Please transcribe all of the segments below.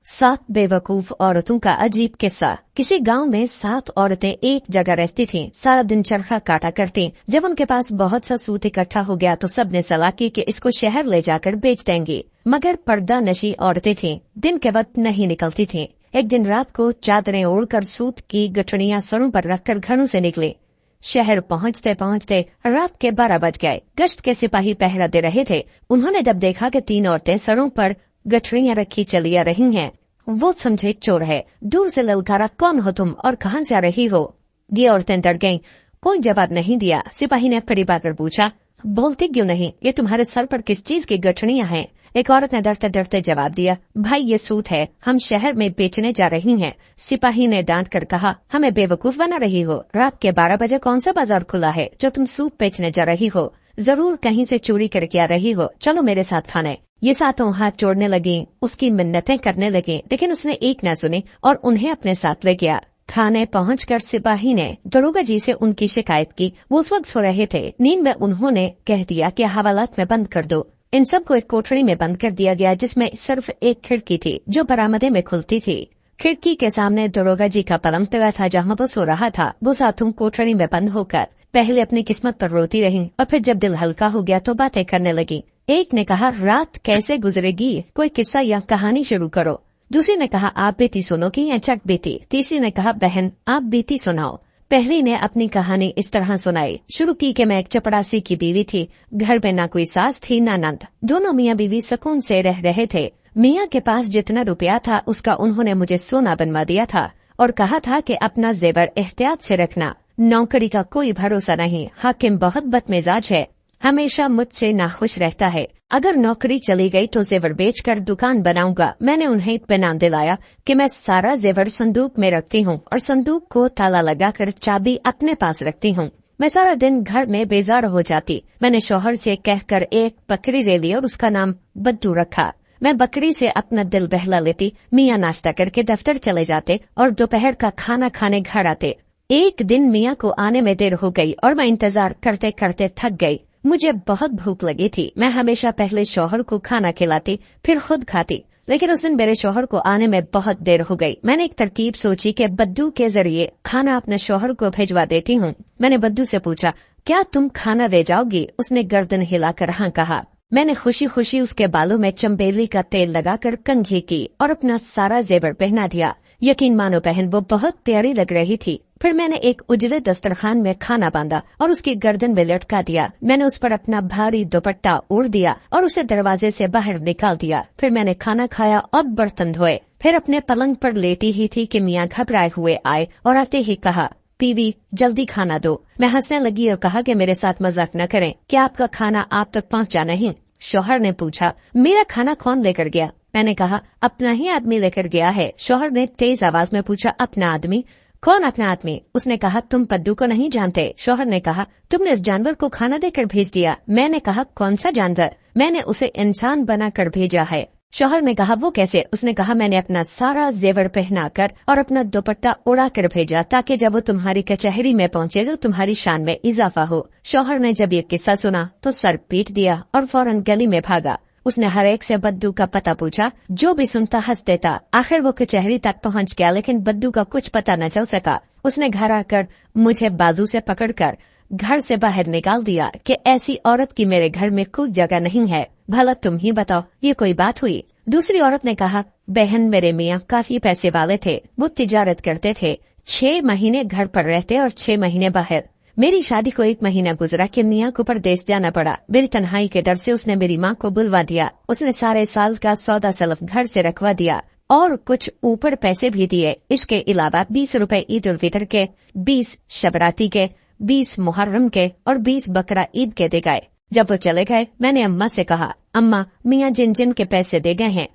7 बेवकूफ औरतों का अजीब किस्सा। किसी गांव में 7 औरतें एक जगह रहती थीं। सारा दिन चरखा काटा करती। जब उनके पास बहुत सा सूत इकट्ठा हो गया तो सबने सलाह की कि इसको शहर ले जाकर बेच देंगी। मगर पर्दा नशी औरतें थीं, दिन के वक्त नहीं निकलती थीं। एक दिन रात को चादरें ओढ़कर सूत की गठड़ियां सरों पर रखकर घरों से निकली। शहर पहुंचते पहुंचते रात के 12 बज गए। गश्त के सिपाही पहरा दे रहे थे। उन्होंने जब देखा कि 3 औरतें सरों पर गठरियां रखी चली आ रही हैं, वो समझे चोर है। दूर से ललकारा, कौन हो तुम और कहां से आ रही हो? ये औरतें डर गईं। कोई जवाब नहीं दिया। सिपाही ने करीब आकर पूछा, बोलती क्यों नहीं? ये तुम्हारे सर पर किस चीज की गठरियां हैं? एक औरत ने डरते डरते जवाब दिया, भाई ये सूत है, हम शहर में बेचने जा रही हैं। सिपाही ने डांट कर कहा, हमें बेवकूफ बना रही हो? रात के 12 बजे कौन सा बाजार खुला है जो तुम सूत बेचने जा रही हो? जरूर कहीं से चोरी करके आ रही हो। चलो मेरे साथ थाने। ये 7 हाथ जोड़ने लगी, उसकी मिन्नतें करने लगी, लेकिन उसने एक न सुनी और उन्हें अपने साथ ले गया। थाने पहुंचकर सिपाही ने दरोगा जी से उनकी शिकायत की। वो उस वक्त सो रहे थे। नींद में उन्होंने कह दिया कि हवालात में बंद कर दो। इन सबको एक कोठरी में बंद कर दिया गया जिसमें सिर्फ एक खिड़की थी जो बरामदे में खुलती थी। खिड़की के सामने दरोगा जी का पलंग तला था जहाँ वो सो रहा था। वो 7 कोठरी में बंद होकर पहले अपनी किस्मत पर रोती रही और फिर जब दिल हल्का हो गया तो बातें करने लगी। एक ने कहा, रात कैसे गुजरेगी, कोई किस्सा या कहानी शुरू करो। दूसरी ने कहा, आप बीती सुनोगी या चक बीती? तीसरी ने कहा, बहन आप बीती सुनाओ। पहली ने अपनी कहानी इस तरह सुनाई। शुरू की कि मैं एक चपड़ासी की बीवी थी। घर में ना कोई सास थी ना नंद। दोनों मियाँ बीवी सुकून से रह रहे थे। मियाँ के पास जितना रुपया था उसका उन्होंने मुझे सोना बनवा दिया था और कहा था कि अपना जेवर एहतियात से रखना। नौकरी का कोई भरोसा नहीं। हाकिम बहुत बदमिजाज है, हमेशा मुझसे नाखुश रहता है। अगर नौकरी चली गई तो जेवर बेचकर दुकान बनाऊंगा। मैंने उन्हें इत्मीनान दिलाया कि मैं सारा जेवर संदूक में रखती हूँ और संदूक को ताला लगाकर चाबी अपने पास रखती हूँ। मैं सारा दिन घर में बेजार हो जाती। मैंने शौहर से कहकर एक बकरी ले ली और उसका नाम बद्दू रखा। मैं बकरी से अपना दिल बहला लेती। मियाँ नाश्ता करके दफ्तर चले जाते और दोपहर का खाना खाने घर आते। एक दिन मियाँ को आने में देर हो गई और मैं इंतजार करते करते थक गई। मुझे बहुत भूख लगी थी। मैं हमेशा पहले शौहर को खाना खिलाती फिर खुद खाती, लेकिन उस दिन मेरे शौहर को आने में बहुत देर हो गई। मैंने एक तरकीब सोची कि बद्दू के जरिए खाना अपने शौहर को भिजवा देती हूँ। मैंने बद्दू से पूछा, क्या तुम खाना दे जाओगी? उसने गर्दन हिलाकर हाँ कहा। मैंने खुशी खुशी उसके बालों में चंबेली का तेल लगाकर कंघी की और अपना सारा जेवर पहना दिया। यकीन मानो बहन, वो बहुत प्यारी लग रही थी। फिर मैंने एक उजले दस्तरखान में खाना बांधा और उसकी गर्दन में लटका दिया। मैंने उस पर अपना भारी दुपट्टा ओढ़ दिया और उसे दरवाजे से बाहर निकाल दिया। फिर मैंने खाना खाया और बर्तन धोए। फिर अपने पलंग पर लेटी ही थी कि मियाँ घबराए हुए आए और आते ही कहा, बीवी जल्दी खाना दो। मैं हंसने लगी और कहा कि मेरे साथ मजाक न करें, क्या आपका खाना आप तक पहुंचा नहीं? शौहर ने पूछा, मेरा खाना कौन लेकर गया? मैंने कहा, अपना ही आदमी लेकर गया है। शौहर ने तेज आवाज में पूछा, अपना आदमी? कौन अपना आदमी? उसने कहा, तुम पद्दू को नहीं जानते। शौहर ने कहा, तुमने इस जानवर को खाना देकर भेज दिया। मैंने कहा, कौन सा जानवर? मैंने उसे इंसान बनाकर भेजा है। शौहर ने कहा, वो कैसे? उसने कहा, मैंने अपना सारा जेवर पहनाकर और अपना दुपट्टा उड़ा कर भेजा ताकि जब वो तुम्हारी कचहरी में पहुंचे तो तुम्हारी शान में इजाफा हो। शौहर ने जब ये किस्सा सुना तो सर पीट दिया और फौरन गली में भागा। उसने हर एक से बद्दू का पता पूछा। जो भी सुनता हंस देता। आखिर वो कचहरी तक पहुंच गया, लेकिन बद्दू का कुछ पता न चल सका। उसने घर आकर मुझे बाजू से पकड़कर घर से बाहर निकाल दिया कि ऐसी औरत की मेरे घर में कोई जगह नहीं है। भला तुम ही बताओ, ये कोई बात हुई? दूसरी औरत ने कहा, बहन मेरे मियाँ काफी पैसे वाले थे। वो तिजारत करते थे। 6 महीने घर पर रहते और 6 महीने बाहर। मेरी शादी को 1 महीना गुजरा कि मियाँ को परदेश जाना पड़ा। मेरी तन्हाई के डर से उसने मेरी माँ को बुलवा दिया। उसने सारे साल का सौदा सलफ घर से रखवा दिया और कुछ ऊपर पैसे भी दिए। इसके अलावा 20 रुपए ईद उल फितर के, 20 शबराती के, 20 मुहर्रम के और 20 बकरा ईद के दे गए। जब वो चले गए मैंने अम्मा से कहा, अम्मा मियाँ जिन जिन के पैसे दे गए हैं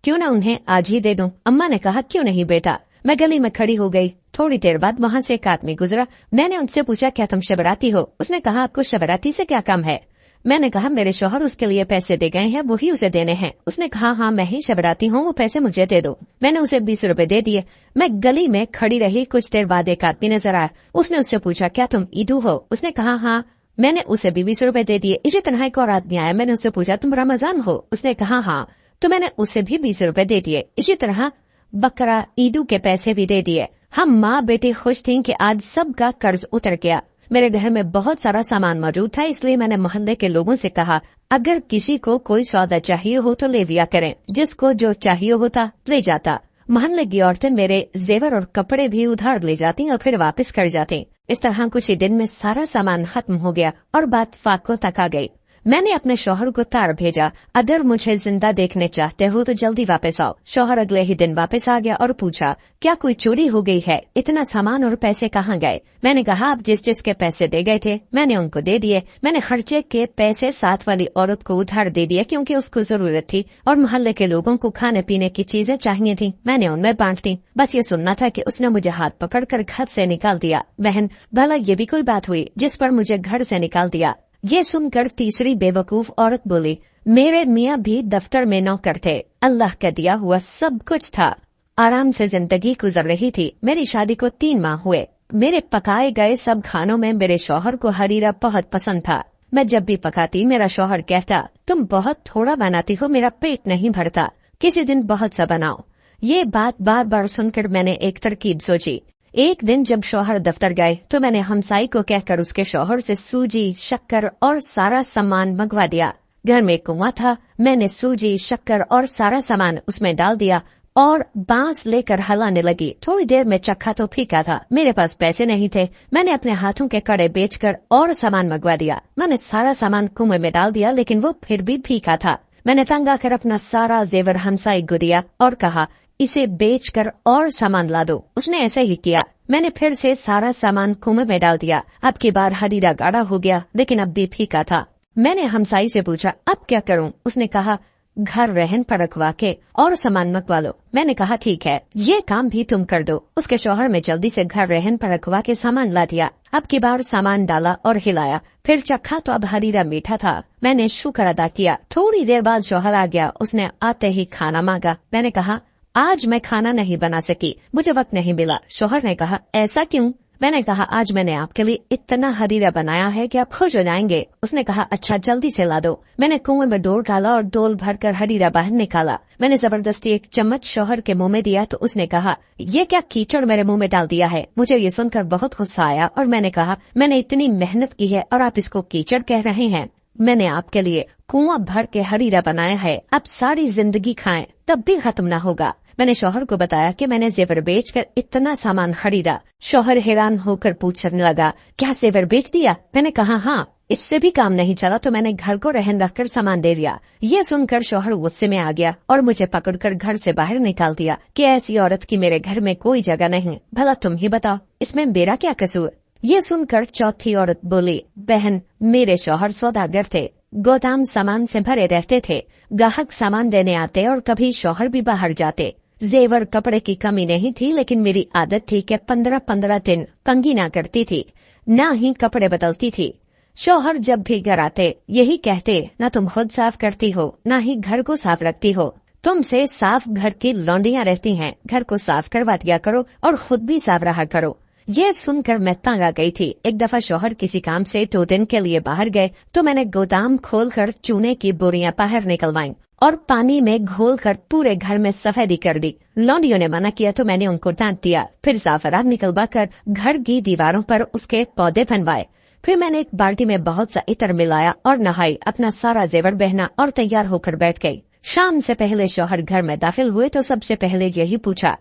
क्यों न उन्हें आज ही दे दूं? अम्मा ने कहा, क्यों नहीं बेटा। मैं गली में खड़ी हो गई। थोड़ी देर बाद वहाँ से एक आदमी गुजरा। मैंने उनसे पूछा, क्या तुम शबराती हो? उसने कहा, आपको शबराती से क्या काम है? मैंने कहा, मेरे शौहर उसके लिए पैसे दे गए हैं, वही उसे देने हैं। उसने कहा, हाँ मैं ही शबराती हूँ, वो पैसे मुझे दे दो। मैंने उसे 20 रुपए दे दिए। मैं गली में खड़ी रही। कुछ देर बाद एक आदमी नजर आया। उसने उससे पूछा, क्या तुम ईदू हो? उसने कहा, हाँ। मैंने उसे भी 20 रुपए दे दिए। इसी तरह एक और आदमी आया। मैंने उससे पूछा, तुम रमजान हो? उसने कहा, हाँ। तो मैंने उसे भी 20 रुपए दे दिए। इसी तरह बकरा ईदू के पैसे भी दे दिए। हम माँ बेटी खुश थीं कि आज सबका कर्ज उतर गया। मेरे घर में बहुत सारा सामान मौजूद था, इसलिए मैंने मोहल्ले के लोगों से कहा, अगर किसी को कोई सौदा चाहिए हो तो ले लिया करें, जिसको जो चाहिए होता ले जाता। मोहल्ले की औरतें मेरे जेवर और कपड़े भी उधार ले जाती और फिर वापस कर जाती। इस तरह कुछ ही दिन में सारा सामान खत्म हो गया और बात फाकों तक आ गई। मैंने अपने शौहर को तार भेजा, अगर मुझे जिंदा देखने चाहते हो तो जल्दी वापस आओ। शौहर अगले ही दिन वापस आ गया और पूछा, क्या कोई चोरी हो गई है? इतना सामान और पैसे कहाँ गए? मैंने कहा, आप जिस जिसके पैसे दे गए थे मैंने उनको दे दिए। मैंने खर्चे के पैसे साथ वाली औरत को उधार दे दिए क्योंकि उसको जरूरत थी, और मोहल्ले के लोगों को खाने पीने की चीजें चाहिए थी, मैंने उनमें बांट दी। बस ये सुनना था कि उसने मुझे हाथ पकड़कर घर से निकाल दिया। बहन, भला ये भी कोई बात हुई जिस पर मुझे घर से निकाल दिया? ये सुनकर तीसरी बेवकूफ औरत बोली, मेरे मियाँ भी दफ्तर में नौकर थे, अल्लाह का दिया हुआ सब कुछ था, आराम से जिंदगी गुजर रही थी। मेरी शादी को 3 माह हुए। मेरे पकाए गए सब खानों में मेरे शौहर को हरीरा बहुत पसंद था। मैं जब भी पकाती मेरा शौहर कहता, तुम बहुत थोड़ा बनाती हो, मेरा पेट नहीं भरता, किसी दिन बहुत सा बनाओ। ये बात बार बार सुनकर मैंने एक तरकीब सोची। एक दिन जब शौहर दफ्तर गए तो मैंने हमसाई को कहकर उसके शौहर से सूजी, शक्कर और सारा सामान मंगवा दिया। घर में एक कुआं था, मैंने सूजी, शक्कर और सारा सामान उसमें डाल दिया और बांस लेकर हलाने लगी। थोड़ी देर में चक्खा तो फीका था। मेरे पास पैसे नहीं थे। मैंने अपने हाथों के कड़े बेचकर और सामान मंगवा दिया। मैंने सारा सामान कुएं में डाल दिया, लेकिन वो फिर भी फीका था। मैंने तंग आकर अपना सारा जेवर हमसाई को दिया और कहा, इसे बेचकर और सामान ला दो। उसने ऐसे ही किया। मैंने फिर से सारा सामान कुएं में डाल दिया। अब की बार हरीरा गाढ़ा हो गया, लेकिन अब भी फीका था। मैंने हमसाई से पूछा, अब क्या करूं? उसने कहा, घर रहन पर रखवा के और सामान मंगवा लो। मैंने कहा, ठीक है, ये काम भी तुम कर दो। उसके शौहर में जल्दी से घर रहन पर रखवा के सामान ला दिया। अब की बार सामान डाला और हिलाया, फिर चखा तो अब हरीरा मीठा था। मैंने शुक्र अदा किया। थोड़ी देर बाद शौहर आ गया। उसने आते ही खाना मांगा। मैंने कहा, आज मैं खाना नहीं बना सकी, मुझे वक्त नहीं मिला। शौहर ने कहा, ऐसा क्यों? मैंने कहा, आज मैंने आपके लिए इतना हरीरा बनाया है कि आप खुश हो जाएंगे। उसने कहा, अच्छा जल्दी से ला दो। मैंने कुएं में डोल डाला और डोल भरकर हरीरा बाहर निकाला। मैंने जबरदस्ती एक चम्मच शौहर के मुंह में दिया तो उसने कहा, ये क्या कीचड़ मेरे मुंह में डाल दिया है? मुझे ये सुनकर बहुत गुस्सा आया और मैंने कहा, मैंने इतनी मेहनत की है और आप इसको कीचड़ कह रहे हैं? मैंने आपके लिए कुआं भर के हरीरा बनाया है, अब सारी जिंदगी खाएं तब भी खत्म न होगा। मैंने शौहर को बताया कि मैंने जेवर बेचकर इतना सामान खरीदा। शौहर हैरान होकर पूछने लगा, क्या जेवर बेच दिया? मैंने कहा, हाँ। इससे भी काम नहीं चला तो मैंने घर को रहन रखकर सामान दे दिया। ये सुनकर शौहर गुस्से में आ गया और मुझे पकड़कर घर से बाहर निकाल दिया कि ऐसी औरत की मेरे घर में कोई जगह नहीं। भला तुम ही बताओ, इसमें मेरा क्या कसूर? ये सुनकर चौथी औरत बोली, बहन, मेरे शौहर सौदागर थे, गोदाम सामान से भरे रहते थे। ग्राहक सामान देने आते और कभी शौहर भी बाहर जाते। जेवर कपड़े की कमी नहीं थी, लेकिन मेरी आदत थी कि 15-15 दिन कंघी ना करती थी, ना ही कपड़े बदलती थी। शौहर जब भी घर आते यही कहते, ना तुम खुद साफ करती हो, ना ही घर को साफ रखती हो, तुमसे साफ घर की लौंडियां रहती हैं, घर को साफ करवा दिया करो और खुद भी साफ रहा करो। ये सुनकर मैं तंग आ गई थी। एक दफा शौहर किसी काम से 2 दिन के लिए बाहर गए तो मैंने गोदाम खोलकर चूने की बोरियां बाहर निकलवाईं और पानी में घोलकर पूरे घर में सफेदी कर दी। लौंडियों ने मना किया तो मैंने उनको डांट दिया। फिर जाफरान निकलवा कर घर की दीवारों पर उसके पौधे बनवाए। फिर मैंने एक बाल्टी में बहुत सा इत्र मिलाया और नहाई, अपना सारा जेवर पहना और तैयार होकर बैठ गई। शाम से पहले शौहर घर में दाखिल हुए तो सबसे पहले यही पूछा,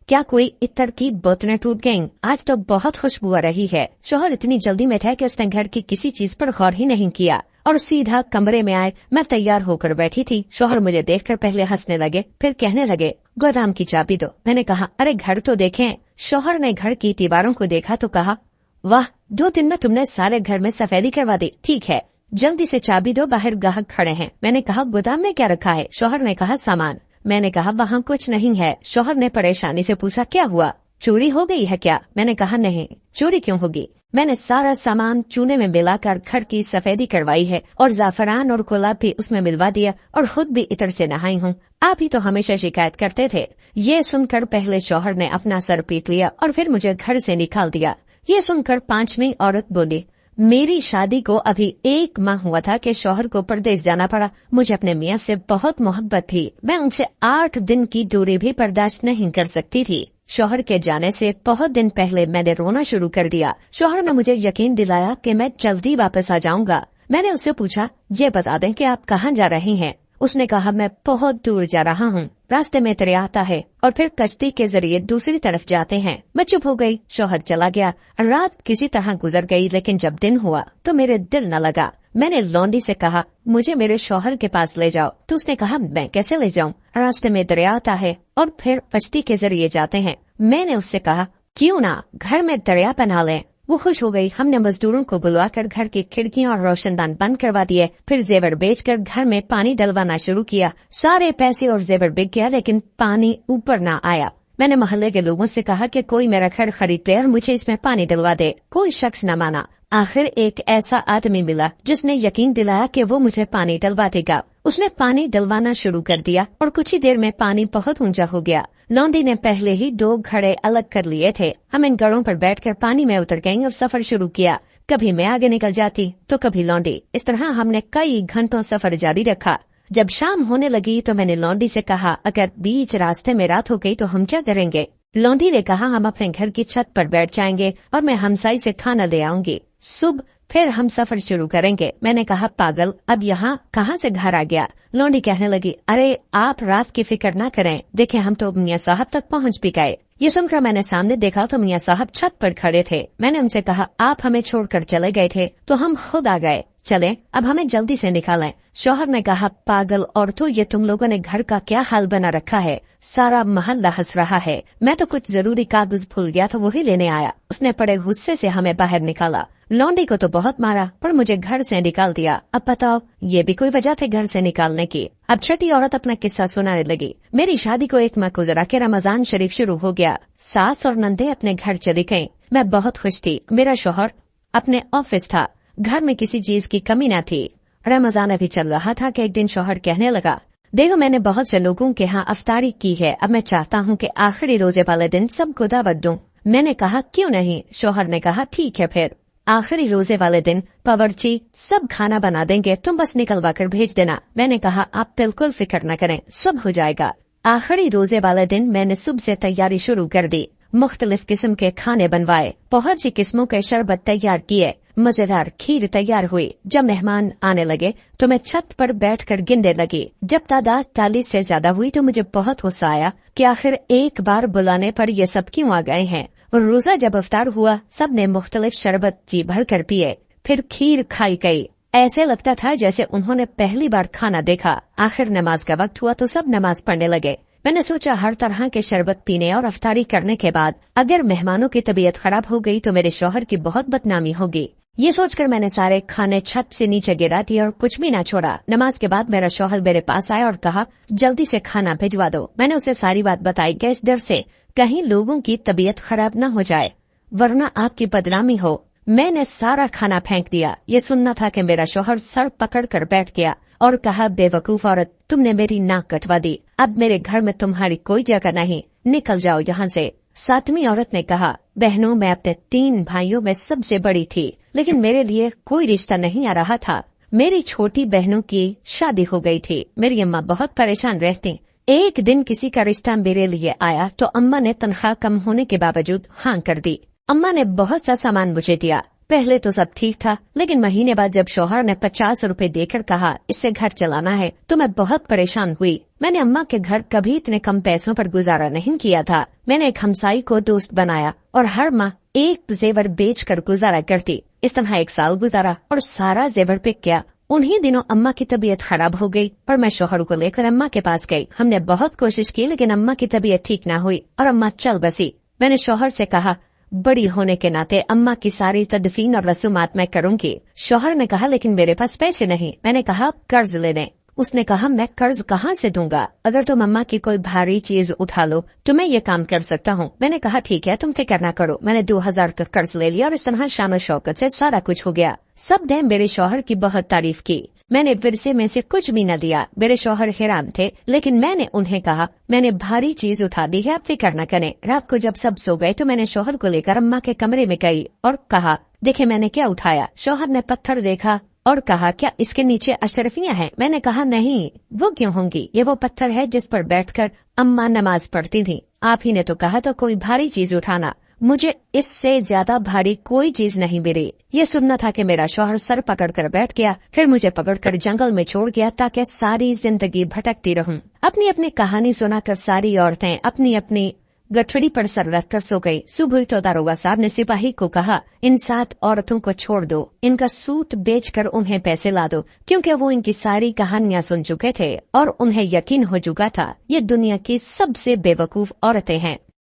क्या कोई इत्र की बोतलें टूट गईं? आज तो बहुत खुशबू आ रही है। शौहर इतनी जल्दी में था कि उसने घर की किसी चीज पर गौर ही नहीं किया और सीधा कमरे में आए। मैं तैयार होकर बैठी थी। शौहर मुझे देखकर पहले हंसने लगे, फिर कहने लगे, गोदाम की चाबी दो। मैंने कहा, अरे घर तो देखें। शौहर ने घर की दीवारों को देखा तो कहा, वाह, 2 दिन में तुमने सारे घर में सफेदी करवा दी। ठीक है, जल्दी से चाबी दो, बाहर ग्राहक खड़े हैं। मैंने कहा, गोदाम में क्या रखा है? शौहर ने कहा, सामान। मैंने कहा, वहाँ कुछ नहीं है। शौहर ने परेशानी से पूछा, क्या हुआ? चोरी हो गई है क्या? मैंने कहा, नहीं, चोरी क्यों होगी? मैंने सारा सामान चूने में मिलाकर घर की सफेदी करवाई है और जाफरान और गुलाब भी उसमें मिलवा दिया और खुद भी इत्र से नहाई हूँ। आप ही तो हमेशा शिकायत करते थे। ये सुनकर पहले शौहर ने अपना सर पीट लिया और फिर मुझे घर से निकाल दिया। ये सुनकर 5वीं औरत बोली, मेरी शादी को अभी 1 माह हुआ था कि शौहर को परदेश जाना पड़ा। मुझे अपने मियाँ से बहुत मोहब्बत थी। मैं उनसे 8 दिन की दूरी भी बर्दाश्त नहीं कर सकती थी। शौहर के जाने से बहुत दिन पहले मैंने रोना शुरू कर दिया। शौहर ने मुझे यकीन दिलाया कि मैं जल्दी वापस आ जाऊंगा। मैंने उससे पूछा, ये बता दें कि आप कहाँ जा रही हैं? उसने कहा, मैं बहुत दूर जा रहा हूँ। रास्ते में दरिया आता है और फिर कश्ती के जरिए दूसरी तरफ जाते हैं। मैं चुप हो गई। शौहर चला गया। रात किसी तरह गुजर गई, लेकिन जब दिन हुआ तो मेरे दिल न लगा। मैंने लौंडी से कहा, मुझे मेरे शौहर के पास ले जाओ। तो उसने कहा, मैं कैसे ले जाऊं? रास्ते में दरिया आता है और फिर कश्ती के जरिए जाते हैं। मैंने उससे कहा, क्यों ना घर में दरिया बना लें। वो खुश हो गई। हमने मजदूरों को बुलवाकर घर की खिड़कियां और रोशनदान बंद करवा दिए। फिर जेवर बेचकर घर में पानी डलवाना शुरू किया। सारे पैसे और जेवर बिक गया, लेकिन पानी ऊपर न आया। मैंने मोहल्ले के लोगों से कहा कि कोई मेरा घर खरीद ले और मुझे इसमें पानी डलवा दे। कोई शख्स न माना। आखिर एक ऐसा आदमी मिला जिसने यकीन दिलाया कि वो मुझे पानी डलवा देगा। उसने पानी डलवाना शुरू कर दिया और कुछ ही देर में पानी बहुत ऊंचा हो गया। लौंडी ने पहले ही 2 घड़े अलग कर लिए थे। हम इन घड़ों पर बैठकर पानी में उतर गए और सफर शुरू किया। कभी मैं आगे निकल जाती तो कभी लौंडी। इस तरह हमने कई घंटों सफर जारी रखा। जब शाम होने लगी तो मैंने लौंडी से कहा, अगर बीच रास्ते में रात हो गई तो हम क्या करेंगे? लौंडी ने कहा, हम अपने घर की छत पर बैठ जाएंगे और मैं हमसाई से खाना ले आऊंगी। सुबह फिर हम सफर शुरू करेंगे। मैंने कहा, पागल, अब यहाँ कहाँ से घर आ गया? लौंडी कहने लगी, अरे आप रात की फिक्र न करें, देखें हम तो मियाँ साहब तक पहुँच भी गए। ये सुनकर मैंने सामने देखा तो मियाँ साहब छत पर खड़े थे। मैंने उनसे कहा, आप हमें छोड़कर चले गए थे तो हम खुद आ गए, चलें अब हमें जल्दी से निकालें। शौहर ने कहा, पागल औरतों, ये तुम लोगों ने घर का क्या हाल बना रखा है? सारा मोहल्ला हंस रहा है। मैं तो कुछ जरूरी कागज भूल गया तो वही लेने आया। उसने बड़े गुस्से से हमें बाहर निकाला। लौंडी को तो बहुत मारा पर मुझे घर से निकाल दिया। अब बताओ, ये भी कोई वजह थी घर से निकालने की? अब छठी औरत अपना किस्सा सुनाने लगी। मेरी शादी को 1 माह गुजरा के रमजान शरीफ शुरू हो गया। सास और नंदे अपने घर चली गईं। मैं बहुत खुश थी। मेरा शौहर अपने ऑफिस था। घर में किसी चीज की कमी न थी। रमजान अभी चल रहा था कि एक दिन शौहर कहने लगा, देखो मैंने बहुत से लोगों के यहाँ अफ्तारी की है, अब मैं चाहता हूँ कि आखिरी रोजे वाले दिन सबको दावत दूं। मैंने कहा, क्यों नहीं? शौहर ने कहा, ठीक है फिर आखिरी रोजे वाले दिन बावर्ची सब खाना बना देंगे, तुम बस निकलवा कर भेज देना। मैंने कहा, आप बिल्कुल फिक्र न करें, सब हो जाएगा। आखिरी रोजे वाले दिन मैंने सुबह से तैयारी शुरू कर दी। मुख्तलिफ किस्म के खाने बनवाए, बहुत सी किस्मों के शरबत तैयार किए, मजेदार खीर तैयार हुई। जब मेहमान आने लगे तो मैं छत पर बैठकर गिनने लगी। जब तादाद 40 से ज्यादा हुई तो मुझे बहुत गुस्सा आया कि आखिर एक बार बुलाने पर ये सब क्यों आ गए हैं। और रोजा जब अफ्तार हुआ, सब ने मुख्तलिफ शरबत जी भर कर पिए, फिर खीर खाई गई। ऐसे लगता था जैसे उन्होंने पहली बार खाना देखा। आखिर नमाज का वक्त हुआ तो सब नमाज पढ़ने लगे। मैंने सोचा, हर तरह के शरबत पीने और अफ्तारी करने के बाद अगर मेहमानों की तबीयत खराब हो गई तो मेरे शौहर की बहुत बदनामी होगी। ये सोचकर मैंने सारे खाने छत से नीचे गिरा दिए और कुछ भी न छोड़ा। नमाज के बाद मेरा शौहर मेरे पास आया और कहा, जल्दी से खाना भिजवा दो। मैंने उसे सारी बात बताई कि इस डर से कहीं लोगों की तबीयत खराब न हो जाए वरना आपकी बदनामी हो। मैंने सारा खाना फेंक दिया। ये सुनना था कि मेरा शौहर सर पकड़ कर बैठ गया और कहा, बेवकूफ औरत, तुमने मेरी नाक कटवा दी। अब मेरे घर में तुम्हारी कोई जगह नहीं, निकल जाओ यहाँ से। 7वीं औरत ने कहा, बहनों, मैं अपने 3 भाइयों में सबसे बड़ी थी, लेकिन मेरे लिए कोई रिश्ता नहीं आ रहा था। मेरी छोटी बहनों की शादी हो गई थी। मेरी अम्मा बहुत परेशान रहती। एक दिन किसी का रिश्ता मेरे लिए आया तो अम्मा ने तनख्वाह कम होने के बावजूद हाँ कर दी। अम्मा ने बहुत सा सामान मुझे दिया। पहले तो सब ठीक था, लेकिन महीने बाद जब शौहर ने 50 रुपए देकर कहा इससे घर चलाना है तो मैं बहुत परेशान हुई। मैंने अम्मा के घर कभी इतने कम पैसों पर गुजारा नहीं किया था। मैंने एक हमसाई को दोस्त बनाया और हर माह एक जेवर बेच कर गुजारा करती। इस तरह 1 साल गुजारा और सारा जेवर बिक गया। उन्हीं दिनों अम्मा की तबीयत खराब हो गई और मैं शौहर को लेकर अम्मा के पास गई। हमने बहुत कोशिश की, लेकिन अम्मा की तबीयत ठीक न हुई और अम्मा चल बसी। मैंने शौहर से कहा, बड़ी होने के नाते अम्मा की सारी तदफीन और रसूमात मैं करूंगी। शौहर ने कहा, लेकिन मेरे पास पैसे नहीं। मैंने कहा, कर्ज ले लें। उसने कहा, मैं कर्ज कहाँ से दूंगा? अगर तुम अम्मा की कोई भारी चीज उठा लो तो मैं ये काम कर सकता हूँ। मैंने कहा, ठीक है, तुम फिक्र ना करो। मैंने 2000 का कर्ज ले लिया और इस तरह शान शौकत से सारा कुछ हो गया। सब ने मेरे शौहर की बहुत तारीफ की। मैंने विरसे में से कुछ भी न दिया। मेरे शौहर हैरान थे, लेकिन मैंने उन्हें कहा, मैंने भारी चीज उठा दी है, आप फिक्र न करें। रात को जब सब सो गए तो मैंने शौहर को लेकर अम्मा के कमरे में गई और कहा, देखे मैंने क्या उठाया। शौहर ने पत्थर देखा और कहा, क्या इसके नीचे अशरफियां हैं? मैंने कहा, नहीं, वो क्यों होंगी, ये वो पत्थर है जिस पर बैठकर अम्मा नमाज पढ़ती थी। आप ही ने तो कहा था कोई भारी चीज उठाना, मुझे इससे ज्यादा भारी कोई चीज नहीं मिली। ये सुनना था कि मेरा शौहर सर पकड़कर बैठ गया, फिर मुझे पकड़कर जंगल में छोड़ गया ताकि सारी जिंदगी भटकती रहूं। अपनी अपनी कहानी सुनाकर सारी औरतें अपनी अपनी गठड़ी पर सर रखकर सो गई। सुबह तो दारोगा साहब ने सिपाही को कहा, इन 7 औरतों को छोड़ दो, इनका सूत बेचकर उन्हें पैसे ला दो, क्योंकि वो इनकी सारी कहानियां सुन चुके थे और उन्हें यकीन हो चुका था ये दुनिया की सबसे बेवकूफ औरतें हैं।